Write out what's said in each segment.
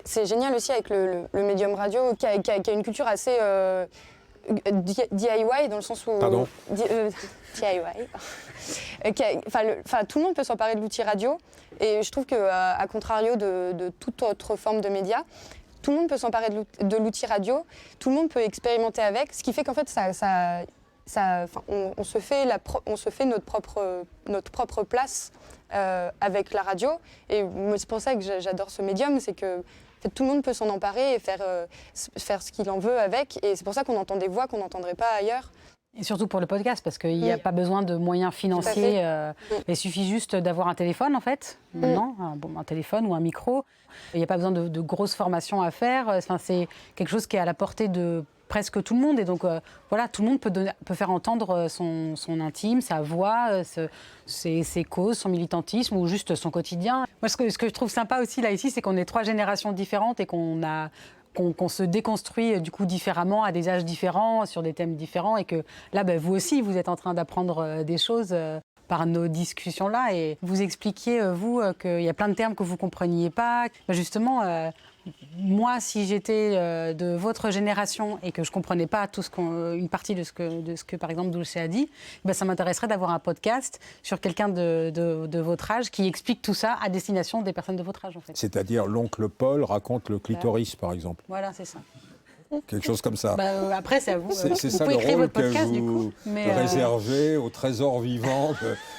C'est génial aussi avec le médium radio qui a une culture assez DIY dans le sens où... Pardon DIY. Tout le monde peut s'emparer de l'outil radio et je trouve qu'à contrario de toute autre forme de média, tout le monde peut s'emparer de l'outil radio, tout le monde peut expérimenter avec, ce qui fait qu'en fait on se fait notre propre place avec la radio. Et c'est pour ça que j'adore ce médium, c'est que en fait, tout le monde peut s'en emparer et faire ce qu'il en veut avec. Et c'est pour ça qu'on entend des voix qu'on n'entendrait pas ailleurs. Et surtout pour le podcast, parce qu'il n'y a pas besoin de moyens financiers. Il suffit juste d'avoir un téléphone, en fait. Non, un téléphone ou un micro. Il n'y a pas besoin de grosses formations à faire. Enfin, c'est quelque chose qui est à la portée de presque tout le monde. Et donc, tout le monde peut faire entendre son intime, sa voix, ses causes, son militantisme ou juste son quotidien. Moi, ce que je trouve sympa aussi là, ici, c'est qu'on est 3 générations différentes et qu'on se déconstruit du coup différemment, à des âges différents, sur des thèmes différents. Et que là, vous aussi, vous êtes en train d'apprendre des choses par nos discussions-là. Et vous expliquiez, vous, qu'il y a plein de termes que vous ne compreniez pas. Justement, moi, si j'étais de votre génération et que je ne comprenais pas une partie de ce que par exemple, Dulce a dit, ça m'intéresserait d'avoir un podcast sur quelqu'un de votre âge qui explique tout ça à destination des personnes de votre âge, en fait. C'est-à-dire l'oncle Paul raconte le clitoris, par exemple. Voilà, c'est ça. Quelque chose comme ça. Après, c'est à vous. C'est vous ça pouvez le écrire rôle votre podcast, que vous réservez au trésor vivant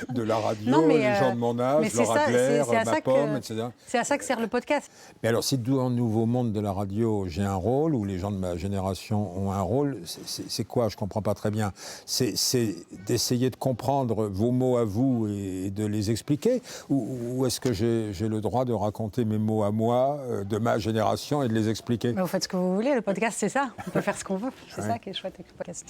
de la radio, les gens de mon âge, Laura Claire, ma pomme, etc. C'est à ça que sert le podcast. Mais alors, si dans le nouveau monde de la radio, j'ai un rôle, ou les gens de ma génération ont un rôle, c'est quoi? Je ne comprends pas très bien. C'est d'essayer de comprendre vos mots à vous et de les expliquer? Ou est-ce que j'ai le droit de raconter mes mots à moi, de ma génération, et de les expliquer? Vous faites ce que vous voulez, le podcast, c'est ça. On peut faire ce qu'on veut. C'est ça qui est chouette avec le podcast.